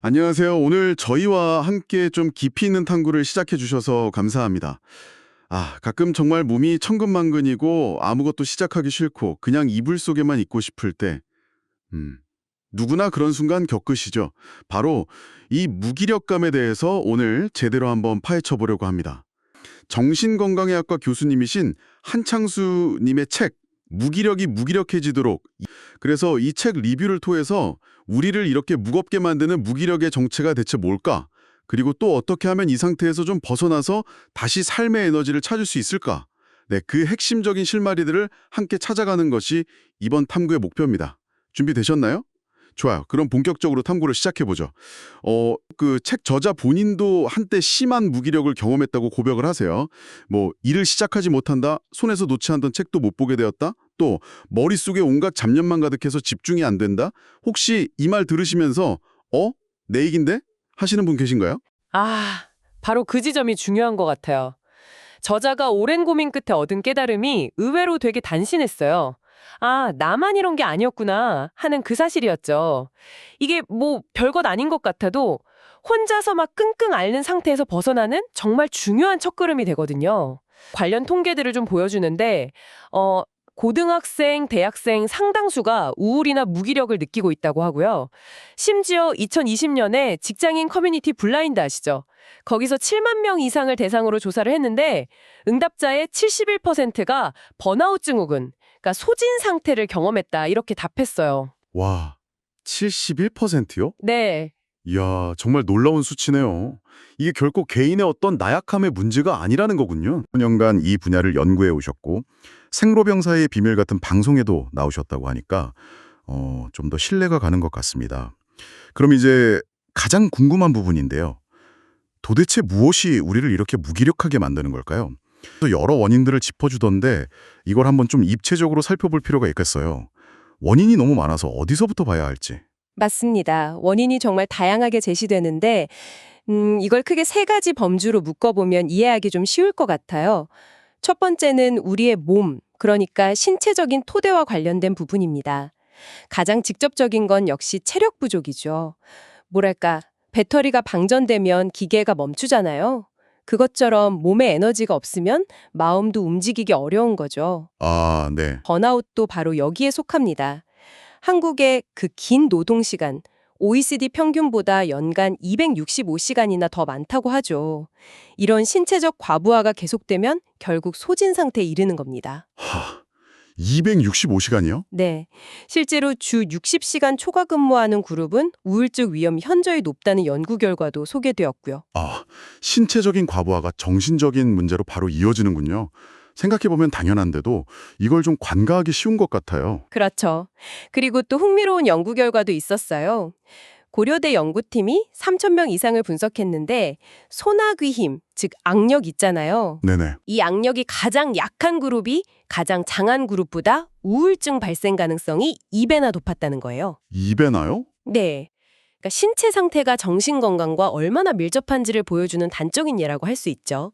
안녕하세요. 오늘 저희와 함께 좀 깊이 있는 탐구를 시작해 주셔서 감사합니다. 가끔 정말 몸이 천근만근이고 아무것도 시작하기 싫고 그냥 이불 속에만 있고 싶을 때, 누구나 그런 순간 겪으시죠? 바로 이 무기력감에 대해서 오늘 제대로 한번 파헤쳐 보려고 합니다. 정신건강의학과 교수님이신 한창수 님의 책 무기력이 무기력해지도록, 그래서 이 책 리뷰를 통해서 우리를 이렇게 무겁게 만드는 무기력의 정체가 대체 뭘까? 그리고 또 어떻게 하면 이 상태에서 좀 벗어나서 다시 삶의 에너지를 찾을 수 있을까? 네, 그 핵심적인 실마리들을 함께 찾아가는 것이 이번 탐구의 목표입니다. 준비되셨나요? 좋아요. 그럼 본격적으로 탐구를 시작해보죠. 그 책 저자 본인도 한때 심한 무기력을 경험했다고 고백을 하세요. 뭐 일을 시작하지 못한다, 손에서 놓지 않던 책도 못 보게 되었다, 또 머릿속에 온갖 잡념만 가득해서 집중이 안 된다. 혹시 이 말 들으시면서 내 얘긴데? 하시는 분 계신가요? 바로 그 지점이 중요한 것 같아요. 저자가 오랜 고민 끝에 얻은 깨달음이 의외로 되게 단신했어요. 나만 이런 게 아니었구나 하는 그 사실이었죠. 이게 뭐 별것 아닌 것 같아도 혼자서 막 끙끙 앓는 상태에서 벗어나는 정말 중요한 첫걸음이 되거든요. 관련 통계들을 좀 보여주는데, 고등학생, 대학생 상당수가 우울이나 무기력을 느끼고 있다고 하고요. 심지어 2020년에 직장인 커뮤니티 블라인드 아시죠? 거기서 7만 명 이상을 대상으로 조사를 했는데 응답자의 71%가 번아웃 증후군, 그러니까 소진 상태를 경험했다 이렇게 답했어요. 와, 71%요? 네. 이야, 정말 놀라운 수치네요. 이게 결코 개인의 어떤 나약함의 문제가 아니라는 거군요. 5년간 이 분야를 연구해 오셨고 생로병사의 비밀 같은 방송에도 나오셨다고 하니까 좀 더 신뢰가 가는 것 같습니다. 그럼 이제 가장 궁금한 부분인데요. 도대체 무엇이 우리를 이렇게 무기력하게 만드는 걸까요? 또 여러 원인들을 짚어주던데 이걸 한번 좀 입체적으로 살펴볼 필요가 있겠어요. 원인이 너무 많아서 어디서부터 봐야 할지. 맞습니다. 원인이 정말 다양하게 제시되는데 이걸 크게 세 가지 범주로 묶어보면 이해하기 좀 쉬울 것 같아요. 첫 번째는 우리의 몸, 그러니까 신체적인 토대와 관련된 부분입니다. 가장 직접적인 건 역시 체력 부족이죠. 뭐랄까, 배터리가 방전되면 기계가 멈추잖아요. 그것처럼 몸에 에너지가 없으면 마음도 움직이기 어려운 거죠. 네. 번아웃도 바로 여기에 속합니다. 한국의 그 긴 노동시간, OECD 평균보다 연간 265시간이나 더 많다고 하죠. 이런 신체적 과부하가 계속되면 결국 소진 상태에 이르는 겁니다. 265시간이요? 네. 실제로 주 60시간 초과 근무하는 그룹은 우울증 위험이 현저히 높다는 연구 결과도 소개되었고요. 신체적인 과부하가 정신적인 문제로 바로 이어지는군요. 생각해보면 당연한데도 이걸 좀 관가하기 쉬운 것 같아요. 그렇죠. 그리고 또 흥미로운 연구 결과도 있었어요. 고려대 연구팀이 3,000명 이상을 분석했는데 소나귀 힘, 즉 악력 있잖아요. 네네. 이 악력이 가장 약한 그룹이 가장 장한 그룹보다 우울증 발생 가능성이 2배나 높았다는 거예요. 2배나요? 네. 그러니까 신체 상태가 정신 건강과 얼마나 밀접한지를 보여주는 단적인 예라고 할 수 있죠.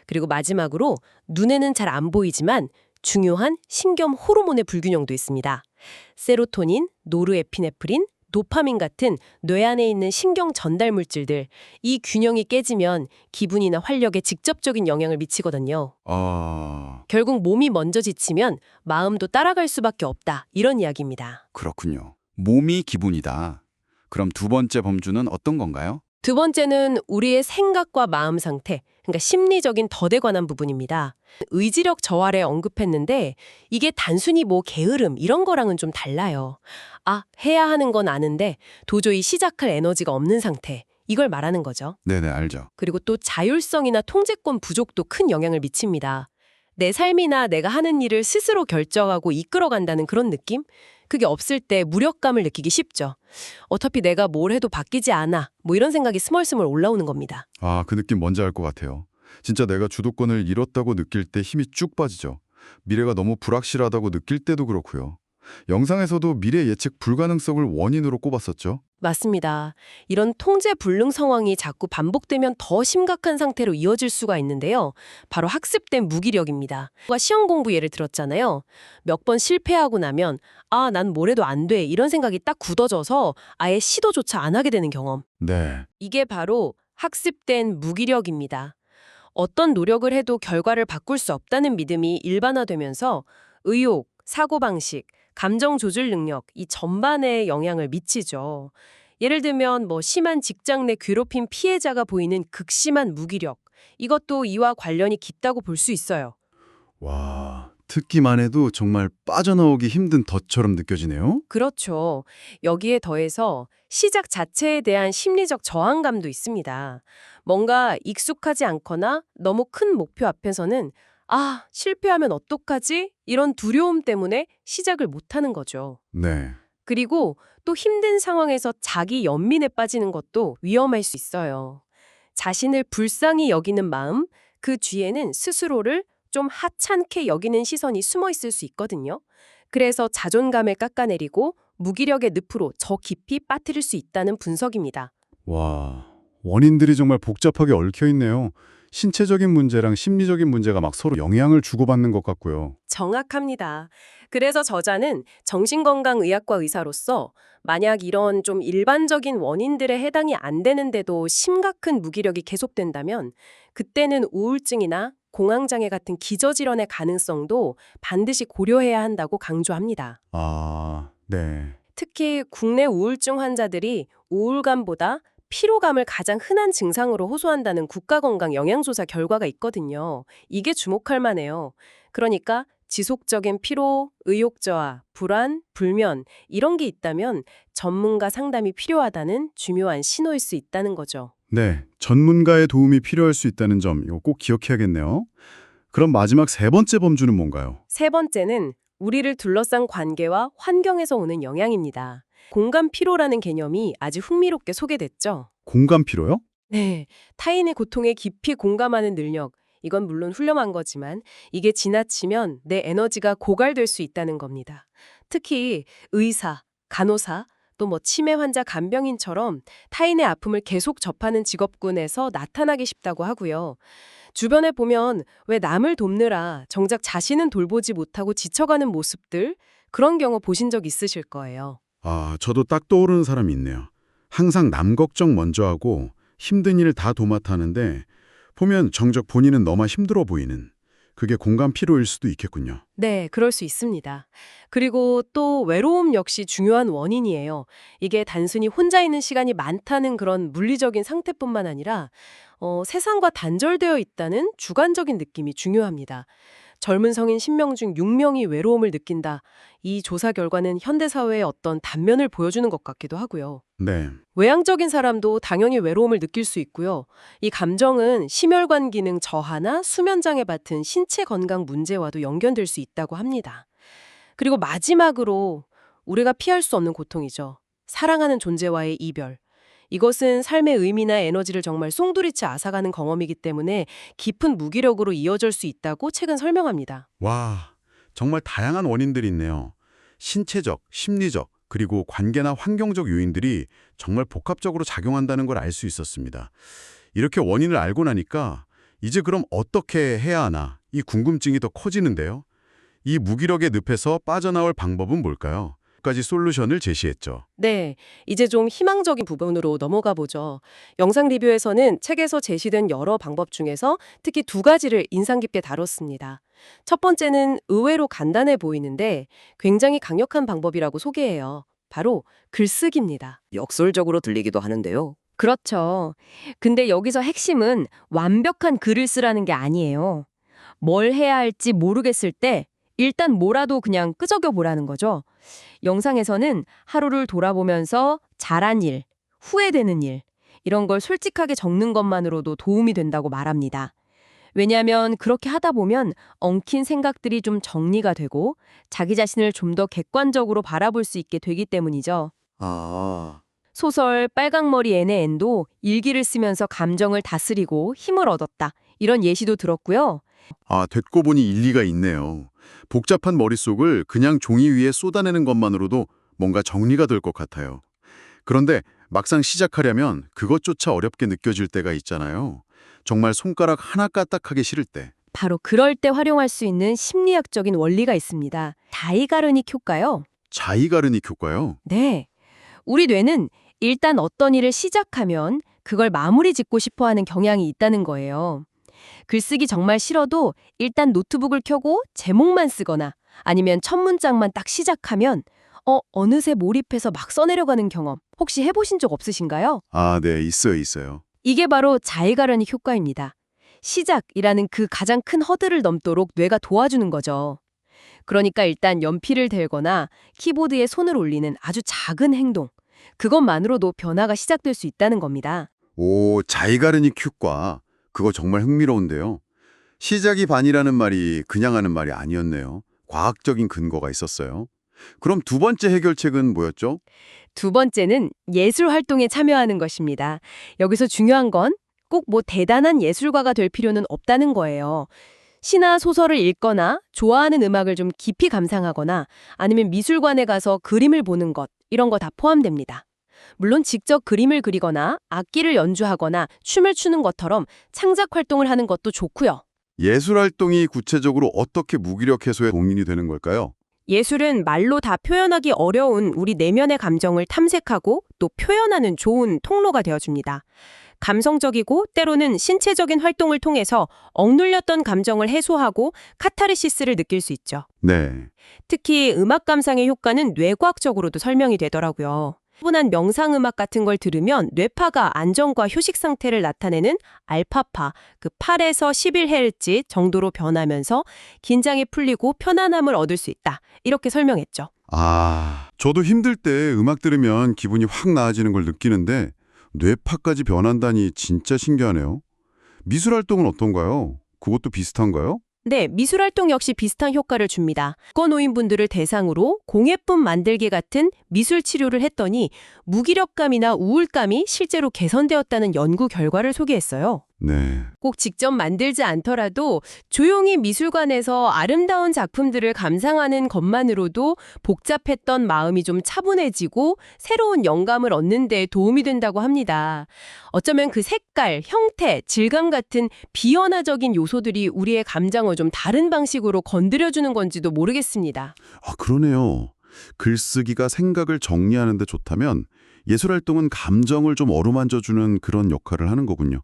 그리고 마지막으로 눈에는 잘 안 보이지만 중요한 신경 호르몬의 불균형도 있습니다. 세로토닌, 노르에피네프린, 도파민 같은 뇌 안에 있는 신경 전달 물질들, 이 균형이 깨지면 기분이나 활력에 직접적인 영향을 미치거든요. 결국 몸이 먼저 지치면 마음도 따라갈 수밖에 없다. 이런 이야기입니다. 그렇군요. 몸이 기분이다. 그럼 두 번째 범주는 어떤 건가요? 두 번째는 우리의 생각과 마음 상태, 그러니까 심리적인 덫에 관한 부분입니다. 의지력 저하를 언급했는데 이게 단순히 뭐 게으름 이런 거랑은 좀 달라요. 해야 하는 건 아는데 도저히 시작할 에너지가 없는 상태. 이걸 말하는 거죠. 네네, 알죠. 그리고 또 자율성이나 통제권 부족도 큰 영향을 미칩니다. 내 삶이나 내가 하는 일을 스스로 결정하고 이끌어간다는 그런 느낌? 그게 없을 때 무력감을 느끼기 쉽죠. 어차피 내가 뭘 해도 바뀌지 않아. 뭐 이런 생각이 스멀스멀 올라오는 겁니다. 그 느낌 뭔지 알 것 같아요. 진짜 내가 주도권을 잃었다고 느낄 때 힘이 쭉 빠지죠. 미래가 너무 불확실하다고 느낄 때도 그렇고요. 영상에서도 미래 예측 불가능성을 원인으로 꼽았었죠. 맞습니다. 이런 통제 불능 상황이 자꾸 반복되면 더 심각한 상태로 이어질 수가 있는데요. 바로 학습된 무기력입니다. 시험 공부 예를 들었잖아요. 몇 번 실패하고 나면 아, 난 뭘 해도 안 돼. 이런 생각이 딱 굳어져서 아예 시도조차 안 하게 되는 경험. 네. 이게 바로 학습된 무기력입니다. 어떤 노력을 해도 결과를 바꿀 수 없다는 믿음이 일반화되면서 의욕, 사고방식, 감정 조절 능력 이 전반에 영향을 미치죠. 예를 들면 심한 직장 내 괴롭힘 피해자가 보이는 극심한 무기력. 이것도 이와 관련이 깊다고 볼 수 있어요. 와, 듣기만 해도 정말 빠져나오기 힘든 덫처럼 느껴지네요. 그렇죠. 여기에 더해서 시작 자체에 대한 심리적 저항감도 있습니다. 뭔가 익숙하지 않거나 너무 큰 목표 앞에서는 아, 실패하면 어떡하지? 이런 두려움 때문에 시작을 못하는 거죠. 네. 그리고 또 힘든 상황에서 자기 연민에 빠지는 것도 위험할 수 있어요. 자신을 불쌍히 여기는 마음, 그 뒤에는 스스로를 좀 하찮게 여기는 시선이 숨어 있을 수 있거든요. 그래서 자존감을 깎아내리고 무기력의 늪으로 저 깊이 빠뜨릴 수 있다는 분석입니다. 와, 원인들이 정말 복잡하게 얽혀 있네요. 신체적인 문제랑 심리적인 문제가 막 서로 영향을 주고받는 것 같고요. 정확합니다. 그래서 저자는 정신건강의학과 의사로서 만약 이런 좀 일반적인 원인들에 해당이 안 되는데도 심각한 무기력이 계속된다면 그때는 우울증이나 공황장애 같은 기저질환의 가능성도 반드시 고려해야 한다고 강조합니다. 아, 네. 특히 국내 우울증 환자들이 우울감보다 피로감을 가장 흔한 증상으로 호소한다는 국가건강영양조사 결과가 있거든요. 이게 주목할 만해요. 그러니까 지속적인 피로, 의욕저하, 불안, 불면 이런 게 있다면 전문가 상담이 필요하다는 중요한 신호일 수 있다는 거죠. 네, 전문가의 도움이 필요할 수 있다는 점 이거 꼭 기억해야겠네요. 그럼 마지막 세 번째 범주는 뭔가요? 세 번째는 우리를 둘러싼 관계와 환경에서 오는 영향입니다. 공감 피로라는 개념이 아주 흥미롭게 소개됐죠. 공감 피로요? 네, 타인의 고통에 깊이 공감하는 능력, 이건 물론 훌륭한 거지만 이게 지나치면 내 에너지가 고갈될 수 있다는 겁니다. 특히 의사, 간호사, 또 치매 환자 간병인처럼 타인의 아픔을 계속 접하는 직업군에서 나타나기 쉽다고 하고요. 주변에 보면 왜 남을 돕느라 정작 자신은 돌보지 못하고 지쳐가는 모습들, 그런 경우 보신 적 있으실 거예요. 아, 저도 딱 떠오르는 사람이 있네요. 항상 남 걱정 먼저 하고 힘든 일 다 도맡아 하는데 보면 정작 본인은 너무 힘들어 보이는 그게 공감 피로일 수도 있겠군요. 네, 그럴 수 있습니다. 그리고 또 외로움 역시 중요한 원인이에요. 이게 단순히 혼자 있는 시간이 많다는 그런 물리적인 상태뿐만 아니라 세상과 단절되어 있다는 주관적인 느낌이 중요합니다. 젊은 성인 10명 중 6명이 외로움을 느낀다. 이 조사 결과는 현대사회의 어떤 단면을 보여주는 것 같기도 하고요. 네. 외향적인 사람도 당연히 외로움을 느낄 수 있고요. 이 감정은 심혈관 기능 저하나 수면장애 같은 신체 건강 문제와도 연결될 수 있다고 합니다. 그리고 마지막으로 우리가 피할 수 없는 고통이죠. 사랑하는 존재와의 이별. 이것은 삶의 의미나 에너지를 정말 송두리째 앗아가는 경험이기 때문에 깊은 무기력으로 이어질 수 있다고 책은 설명합니다. 와, 정말 다양한 원인들이 있네요. 신체적, 심리적, 그리고 관계나 환경적 요인들이 정말 복합적으로 작용한다는 걸 알 수 있었습니다. 이렇게 원인을 알고 나니까 이제 그럼 어떻게 해야 하나 이 궁금증이 더 커지는데요. 이 무기력의 늪에서 빠져나올 방법은 뭘까요? 까지 솔루션을 제시했죠. 네, 이제 좀 희망적인 부분으로 넘어가 보죠. 영상 리뷰에서는 책에서 제시된 여러 방법 중에서 특히 두 가지를 인상 깊게 다뤘습니다. 첫 번째는 의외로 간단해 보이는데 굉장히 강력한 방법이라고 소개해요. 바로 글쓰기입니다. 역설적으로 들리기도 하는데요. 그렇죠. 근데 여기서 핵심은 완벽한 글을 쓰라는 게 아니에요. 뭘 해야 할지 모르겠을 때 일단 뭐라도 그냥 끄적여 보라는 거죠. 영상에서는 하루를 돌아보면서 잘한 일, 후회되는 일, 이런 걸 솔직하게 적는 것만으로도 도움이 된다고 말합니다. 왜냐하면 그렇게 하다 보면 엉킨 생각들이 좀 정리가 되고 자기 자신을 좀 더 객관적으로 바라볼 수 있게 되기 때문이죠. 아, 소설 빨강머리 앤의 앤도 일기를 쓰면서 감정을 다스리고 힘을 얻었다. 이런 예시도 들었고요. 아, 듣고 보니 일리가 있네요. 복잡한 머릿속을 그냥 종이 위에 쏟아내는 것만으로도 뭔가 정리가 될 것 같아요. 그런데 막상 시작하려면 그것조차 어렵게 느껴질 때가 있잖아요. 정말 손가락 하나 까딱하기 싫을 때. 바로 그럴 때 활용할 수 있는 심리학적인 원리가 있습니다. 자이가르닉 효과요. 자이가르닉 효과요? 네. 우리 뇌는 일단 어떤 일을 시작하면 그걸 마무리 짓고 싶어 하는 경향이 있다는 거예요. 글쓰기 정말 싫어도 일단 노트북을 켜고 제목만 쓰거나 아니면 첫 문장만 딱 시작하면 어느새 몰입해서 막 써내려가는 경험 혹시 해보신 적 없으신가요? 아, 네, 있어요. 이게 바로 자이가르닉 효과입니다. 시작이라는 그 가장 큰 허들을 넘도록 뇌가 도와주는 거죠. 그러니까 일단 연필을 들거나 키보드에 손을 올리는 아주 작은 행동, 그것만으로도 변화가 시작될 수 있다는 겁니다. 오, 자이가르닉 효과. 그거 정말 흥미로운데요. 시작이 반이라는 말이 그냥 하는 말이 아니었네요. 과학적인 근거가 있었어요. 그럼 두 번째 해결책은 뭐였죠? 두 번째는 예술 활동에 참여하는 것입니다. 여기서 중요한 건 꼭 뭐 대단한 예술가가 될 필요는 없다는 거예요. 시나 소설을 읽거나 좋아하는 음악을 좀 깊이 감상하거나 아니면 미술관에 가서 그림을 보는 것, 이런 거 다 포함됩니다. 물론 직접 그림을 그리거나 악기를 연주하거나 춤을 추는 것처럼 창작 활동을 하는 것도 좋고요. 예술 활동이 구체적으로 어떻게 무기력 해소에 동인이 되는 걸까요? 예술은 말로 다 표현하기 어려운 우리 내면의 감정을 탐색하고 또 표현하는 좋은 통로가 되어줍니다. 감성적이고 때로는 신체적인 활동을 통해서 억눌렸던 감정을 해소하고 카타르시스를 느낄 수 있죠. 네. 특히 음악 감상의 효과는 뇌과학적으로도 설명이 되더라고요. 차분한 명상음악 같은 걸 들으면 뇌파가 안정과 휴식 상태를 나타내는 알파파, 그 8에서 11Hz 정도로 변하면서 긴장이 풀리고 편안함을 얻을 수 있다. 이렇게 설명했죠. 아, 저도 힘들 때 음악 들으면 기분이 확 나아지는 걸 느끼는데 뇌파까지 변한다니 진짜 신기하네요. 미술 활동은 어떤가요? 그것도 비슷한가요? 네, 미술활동 역시 비슷한 효과를 줍니다. 국어노인분들을 대상으로 공예품 만들기 같은 미술 치료를 했더니 무기력감이나 우울감이 실제로 개선되었다는 연구 결과를 소개했어요. 네. 꼭 직접 만들지 않더라도 조용히 미술관에서 아름다운 작품들을 감상하는 것만으로도 복잡했던 마음이 좀 차분해지고 새로운 영감을 얻는 데 도움이 된다고 합니다. 어쩌면 그 색깔, 형태, 질감 같은 비언어적인 요소들이 우리의 감정을 좀 다른 방식으로 건드려주는 건지도 모르겠습니다. 아, 그러네요. 글쓰기가 생각을 정리하는 데 좋다면 예술 활동은 감정을 좀 어루만져주는 그런 역할을 하는 거군요.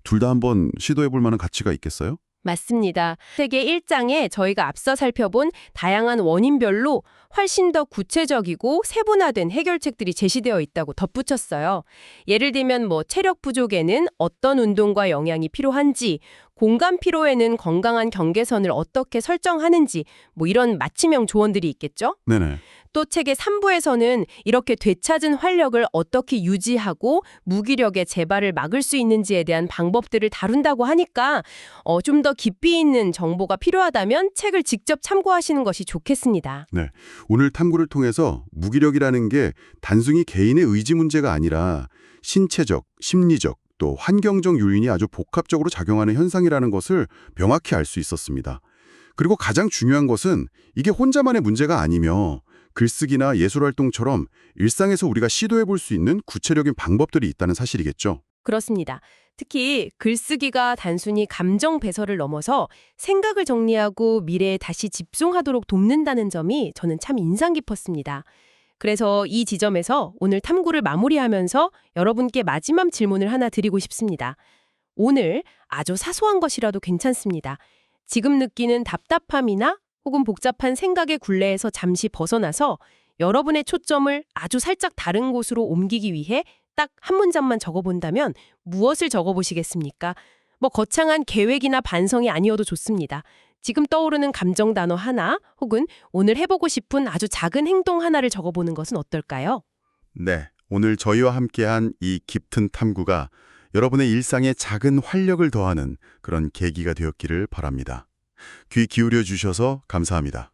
둘 다 한번 시도해볼 만한 가치가 있겠어요? 맞습니다. 세계 1장에 저희가 앞서 살펴본 다양한 원인별로 훨씬 더 구체적이고 세분화된 해결책들이 제시되어 있다고 덧붙였어요. 예를 들면 체력 부족에는 어떤 운동과 영양이 필요한지, 공감 피로에는 건강한 경계선을 어떻게 설정하는지 이런 맞춤형 조언들이 있겠죠? 네네. 또 책의 3부에서는 이렇게 되찾은 활력을 어떻게 유지하고 무기력의 재발을 막을 수 있는지에 대한 방법들을 다룬다고 하니까 좀 더 깊이 있는 정보가 필요하다면 책을 직접 참고하시는 것이 좋겠습니다. 네. 오늘 탐구를 통해서 무기력이라는 게 단순히 개인의 의지 문제가 아니라 신체적, 심리적, 또 환경적 요인이 아주 복합적으로 작용하는 현상이라는 것을 명확히 알 수 있었습니다. 그리고 가장 중요한 것은 이게 혼자만의 문제가 아니며 글쓰기나 예술활동처럼 일상에서 우리가 시도해볼 수 있는 구체적인 방법들이 있다는 사실이겠죠. 그렇습니다. 특히 글쓰기가 단순히 감정 배설을 넘어서 생각을 정리하고 미래에 다시 집중하도록 돕는다는 점이 저는 참 인상 깊었습니다. 그래서 이 지점에서 오늘 탐구를 마무리하면서 여러분께 마지막 질문을 하나 드리고 싶습니다. 오늘 아주 사소한 것이라도 괜찮습니다. 지금 느끼는 답답함이나 혹은 복잡한 생각의 굴레에서 잠시 벗어나서 여러분의 초점을 아주 살짝 다른 곳으로 옮기기 위해 딱 한 문장만 적어본다면 무엇을 적어보시겠습니까? 거창한 계획이나 반성이 아니어도 좋습니다. 지금 떠오르는 감정 단어 하나 혹은 오늘 해보고 싶은 아주 작은 행동 하나를 적어보는 것은 어떨까요? 네. 오늘 저희와 함께한 이 깊은 탐구가 여러분의 일상에 작은 활력을 더하는 그런 계기가 되었기를 바랍니다. 귀 기울여 주셔서 감사합니다.